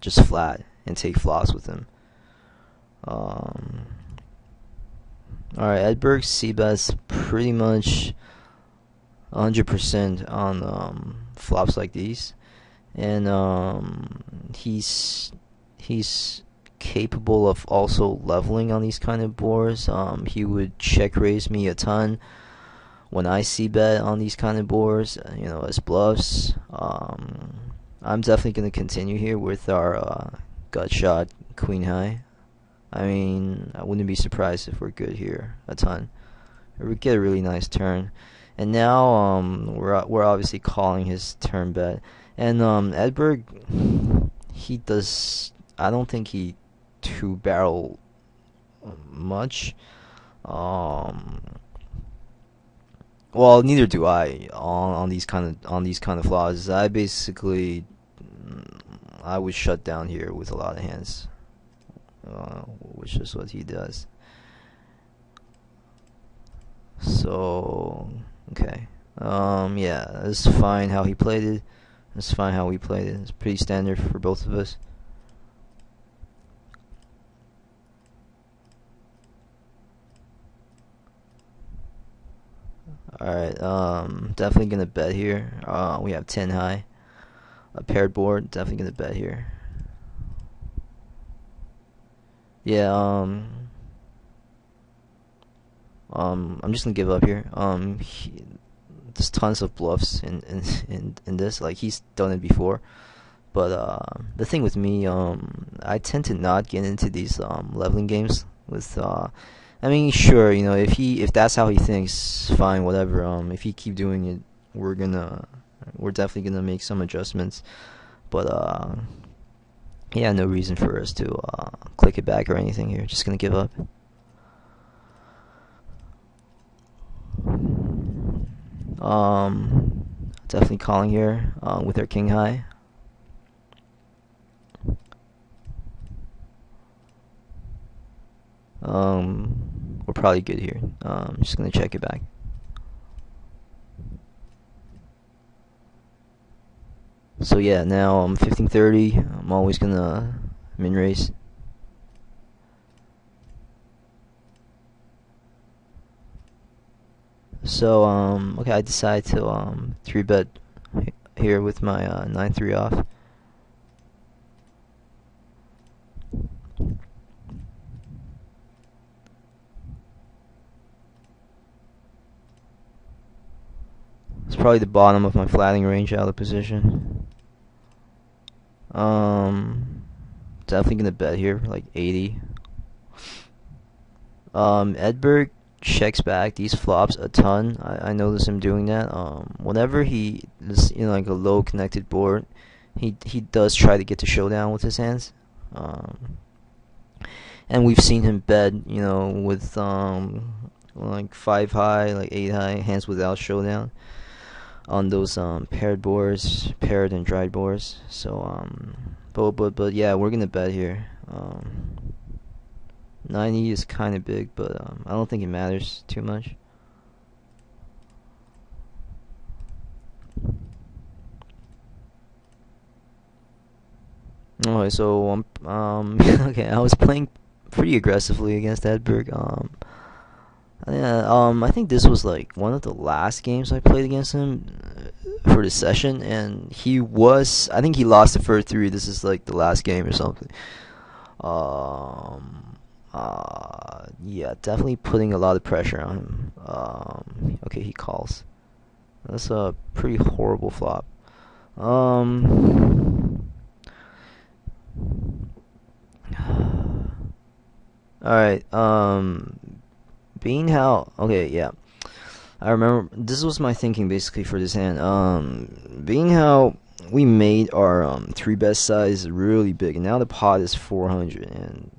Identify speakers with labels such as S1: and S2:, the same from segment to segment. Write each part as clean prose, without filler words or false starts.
S1: just flat and take flops with him. Alright, Edberg c-bets pretty much 100% on flops like these, and he's capable of also leveling on these kind of boards. He would check raise me a ton when I c-bet on these kind of boards, as bluffs. I'm definitely going to continue here with our gut shot queen high. I mean, I wouldn't be surprised if we're good here a ton. We get a really nice turn, and now we're obviously calling his turn bet. And Edberg, he does. I don't think he two barrel much. Well, neither do I on these kind of flaws. I basically I would shut down here with a lot of hands, which is what he does. So okay, yeah, that's fine how he played it. That's fine how we played it. It's pretty standard for both of us. Alright, definitely gonna bet here. We have 10 high. A paired board, definitely gonna bet here. Yeah, I'm just gonna give up here. There's tons of bluffs in this. Like, he's done it before. But the thing with me, I tend to not get into these leveling games with I mean, sure, if that's how he thinks, fine, whatever. If he keep doing it, we're definitely gonna make some adjustments. But yeah, no reason for us to click it back or anything here. Just gonna give up. Definitely calling here with our king high. We're probably good here. Just gonna check it back. So yeah, now I'm 1530. I'm always gonna min raise. So okay, I decide to 3-bet here with my 9-3 off. It's probably the bottom of my flatting range out of position. Definitely gonna bet here, like 80. Edberg checks back these flops a ton. I notice him doing that. Whenever he is in like a low connected board, he does try to get to showdown with his hands. And we've seen him bet, with like 5 high, like 8 high hands without showdown on those paired boards, paired and dried boards. So but yeah, we're gonna bet here. 90 is kind of big, but I don't think it matters too much. Okay, so okay, I was playing pretty aggressively against Edberg. Yeah, I think this was like one of the last games I played against him for the session, and I think he lost the first 3. This is like the last game or something. Yeah, definitely putting a lot of pressure on him. Okay, he calls. That's a pretty horrible flop. Alright, being how, okay, yeah, I remember this was my thinking basically for this hand. Being how we made our 3-bet size really big, and now the pot is 400, and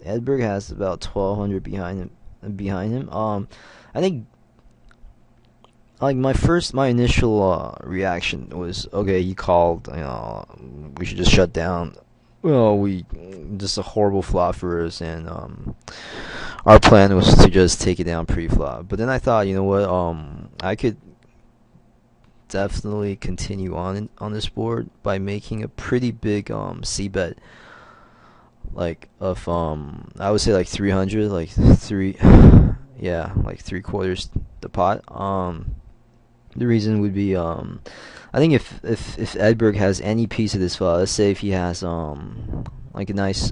S1: Edberg has about 1200 behind him. I think like my initial reaction was, okay, he called, we should just shut down. Well, just a horrible flop for us, and our plan was to just take it down pre-flop. But then I thought, you know what, I could definitely continue on this board by making a pretty big c bet, like of I would say like 300, like three, yeah, like three quarters the pot. The reason would be I think if Edberg has any piece of this file, let's say if he has like a nice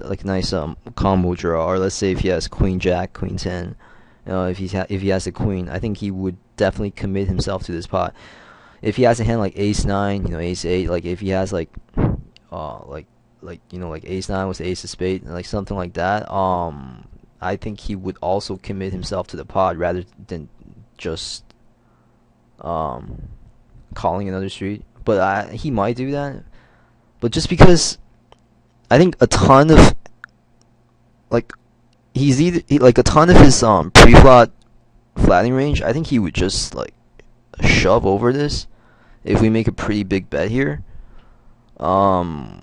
S1: combo draw, or let's say if he has Queen Jack, Queen 10, if he has a Queen, I think he would definitely commit himself to this pot. If he has a hand like Ace 9, Ace 8, like if he has like Ace 9 with the Ace of Spade, like something like that, I think he would also commit himself to the pot rather than just calling another street. But he might do that. But just because I think a ton of like like a ton of his pre-flop flattening range, I think he would just like shove over this if we make a pretty big bet here. So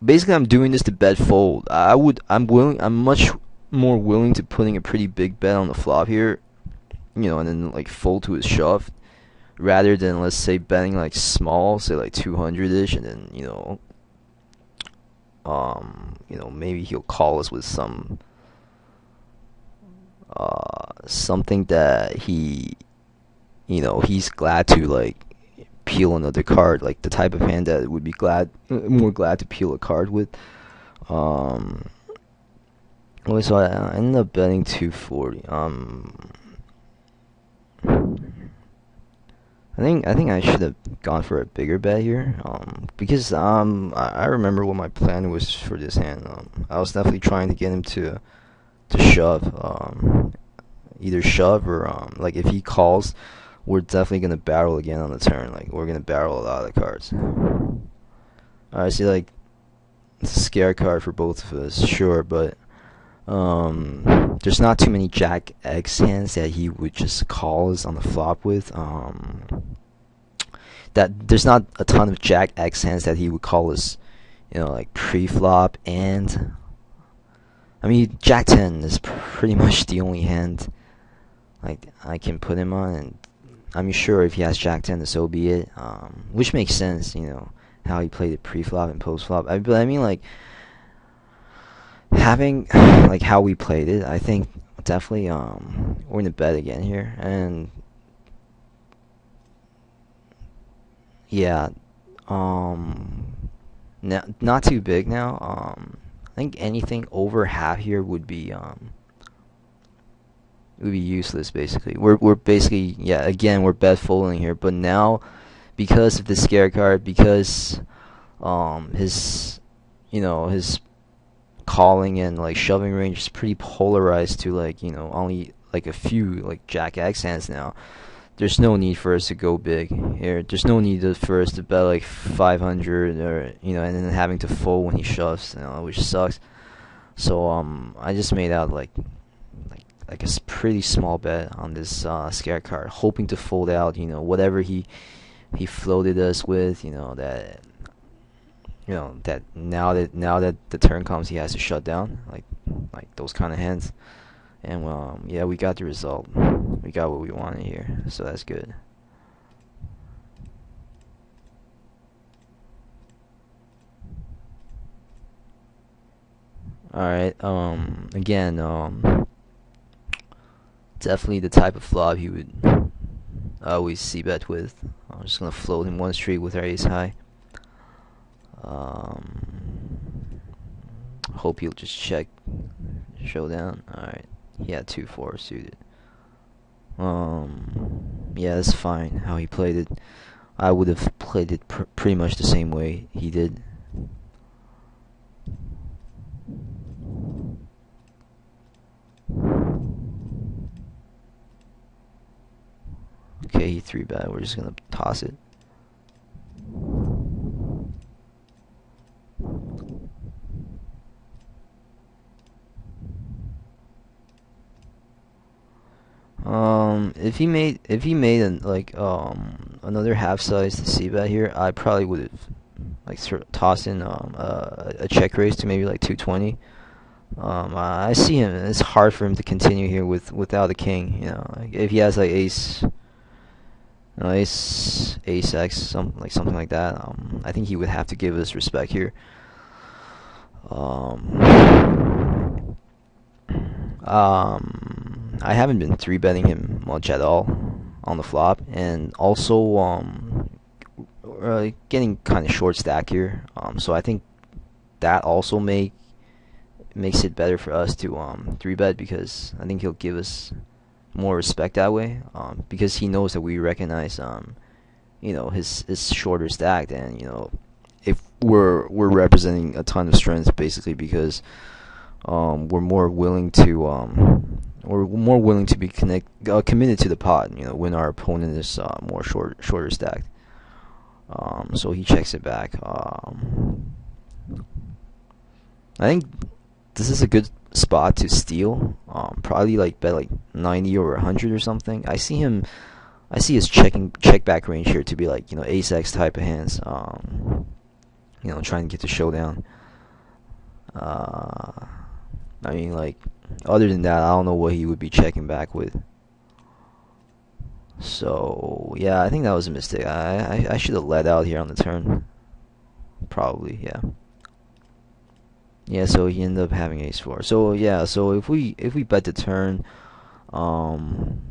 S1: basically, I'm doing this to bet fold. I'm much more willing to putting a pretty big bet on the flop here, and then like fold to his shove, rather than, let's say, betting like small, say like 200ish, and then maybe he'll call us with something that he's glad to like peel another card, like the type of hand that would be more glad to peel a card with. So I ended up betting 240. I think I should have gone for a bigger bet here, because I remember what my plan was for this hand. I was definitely trying to get him to shove, either shove or like if he calls, we're definitely gonna barrel again on the turn. Like we're gonna barrel a lot of cards. Alright, see, like it's a scare card for both of us, sure, but there's not too many Jack X hands that he would just call us on the flop with. That there's not a ton of Jack X hands that he would call us, like pre-flop, and I mean Jack 10 is pretty much the only hand like I can put him on, and I mean sure if he has Jack 10, so be it. Which makes sense, how he played it pre-flop and post-flop. But I mean like having like how we played it, I think definitely we're gonna bet again here, and yeah, not too big now. I think anything over half here would be useless. Basically, we're basically, yeah, again we're bet folding here, but now because of the scare card, because his his calling and like shoving range is pretty polarized to like only like a few like Jack X hands now. There's no need for us to go big here. There's no need for us to bet like 500 or and then having to fold when he shoves, which sucks. So I just made out like a pretty small bet on this scare card, hoping to fold out whatever he floated us with, that that now that the turn comes, he has to shut down like those kind of hands. And yeah, we got the result. We got what we wanted here, so that's good. Alright, again, definitely the type of flop he would always c bet with. I'm just gonna float him one straight with our ace high. Hope he'll just check showdown. Alright, he had 2-4 suited. Yeah, that's fine how he played it. I would have played it pretty much the same way he did. Okay, he 3-bet. We're just gonna toss it. If he made another half size to c bet here, I probably would have like sort of tossed in a check raise to maybe like 220. I see him. It's hard for him to continue here without a king. Like if he has like ace Nice ace X, something like that. I think he would have to give us respect here. Um, I haven't been three betting him much at all on the flop, and also getting kind of short stack here. So I think that also makes it better for us to three bet, because I think he'll give us more respect that way. Because he knows that we recognize his shorter stacked, and if we're representing a ton of strength, basically, because we're more willing to be committed to the pot, when our opponent is more shorter stacked. So he checks it back. I think this is a good spot to steal. Probably like bet like 90 or 100 or something. I see his check back range here to be like ace X type of hands. Trying to get the showdown. I mean, like, other than that, I don't know what he would be checking back with. So yeah, I think that was a mistake. I should have let out here on the turn. Probably, yeah. Yeah, so he ended up having ace four. So yeah, so if we bet the turn, um,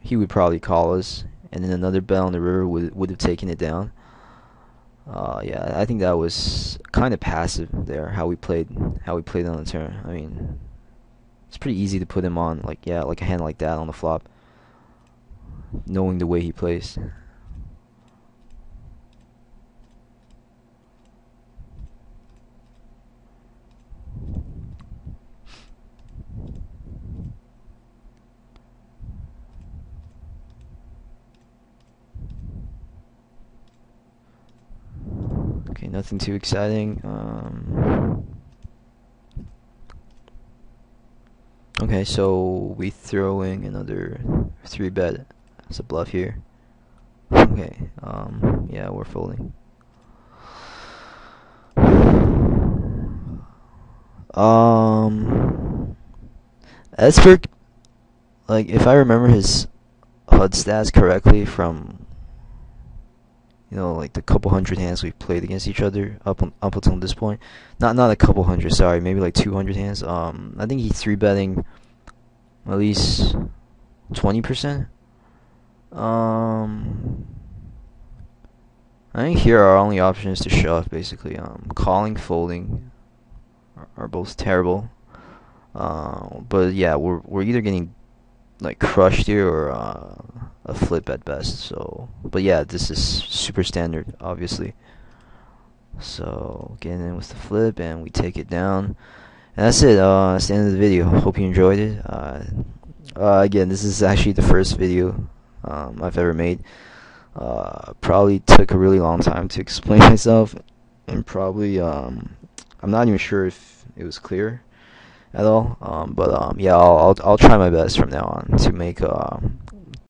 S1: he would probably call us, and then another bet on the river would have taken it down. Yeah, I think that was kind of passive there, how we played on the turn. I mean, it's pretty easy to put him on like a hand like that on the flop, knowing the way he plays. Okay, nothing too exciting. Okay, so we throw in another three bet as a bluff here. Okay, yeah, we're folding. As for, like, if I remember his HUD stats correctly from like the couple hundred hands we've played against each other up until this point. Not a couple hundred, sorry, maybe like 200 hands. I think he's three betting at least 20%. I think here our only option is to shove, basically. Calling, folding are both terrible. But yeah, we're either getting like crushed here or a flip at best. So, but yeah, this is super standard, obviously. So getting in with the flip, and we take it down, and that's it. That's the end of the video. Hope you enjoyed it. Again, this is actually the first video I've ever made. Probably took a really long time to explain myself, and probably I'm not even sure if it was clear at all. But yeah, I'll try my best from now on to make